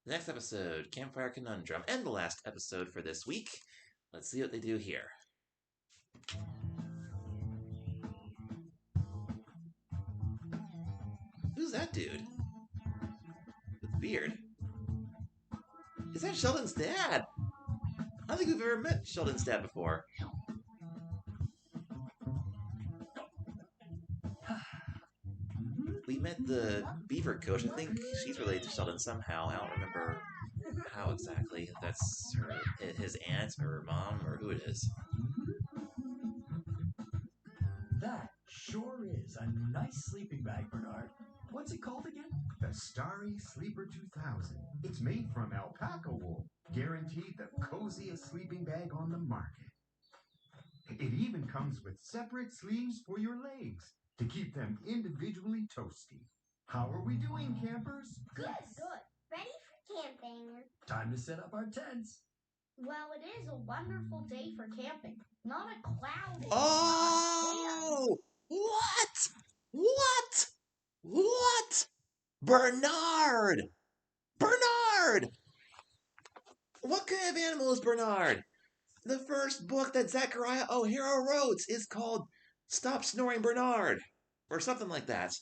Next episode, Campfire Conundrum, and the last episode for this week. Let's see what they do here. Who's that dude? With the beard? Is that Sheldon's dad? I don't think we've ever met Sheldon's dad before. We met the beaver coach. I think she's related to Sheldon somehow. I don't remember how exactly. If that's his aunt, or her mom, or who it is. That sure is a nice sleeping bag, Bernard. What's it called again? The Starry Sleeper 2000. It's made from alpaca wool. Guaranteed the coziest sleeping bag on the market. It even comes with separate sleeves for your legs to keep them individually toasty. How are we doing, campers? Good. Ready for camping. Time to set up our tents. Well, it is a wonderful day for camping. Not a cloud. Oh! What? What? What? Bernard! Bernard! What kind of animal is Bernard? The first book that Zachariah O'Hara wrote is called Stop Snoring Bernard, or something like that.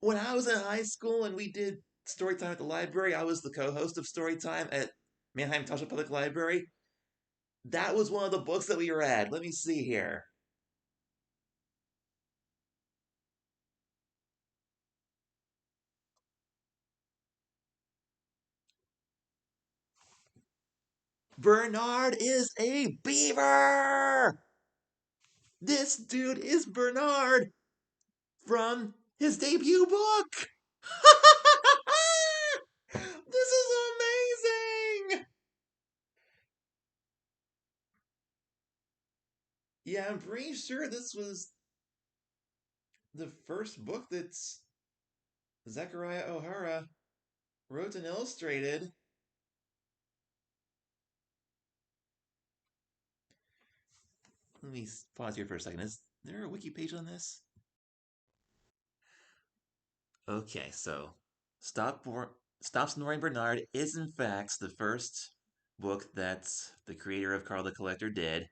When I was in high school and we did Storytime at the library, I was the co-host of Storytime at Manheim Township Public Library. That was one of the books that we read. Let me see here. Bernard is a beaver! This dude is Bernard from his debut book! This is amazing! Yeah, I'm pretty sure this was the first book that Zachariah O'Hara wrote and illustrated. Let me pause here for a second. Is there a wiki page on this? Okay, so Stop Snoring Bernard is in fact the first book that the creator of Carl the Collector did.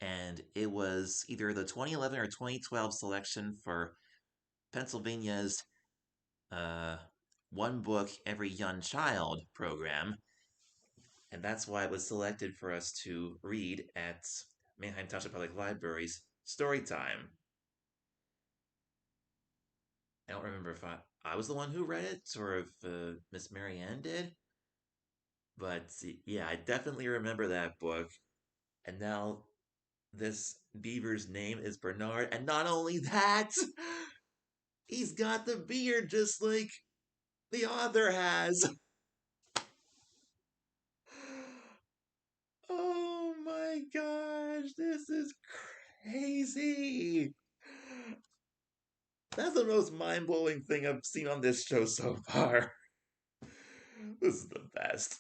And it was either the 2011 or 2012 selection for Pennsylvania's One Book Every Young Child program. And that's why it was selected for us to read at Manheim Township Public Library's Storytime. I don't remember if I was the one who read it or if Miss Marianne did. But yeah, I definitely remember that book. And now this beaver's name is Bernard. And not only that, he's got the beard just like the author has. Oh my gosh, this is crazy. That's the most mind blowing thing I've seen on this show so far. This is the best.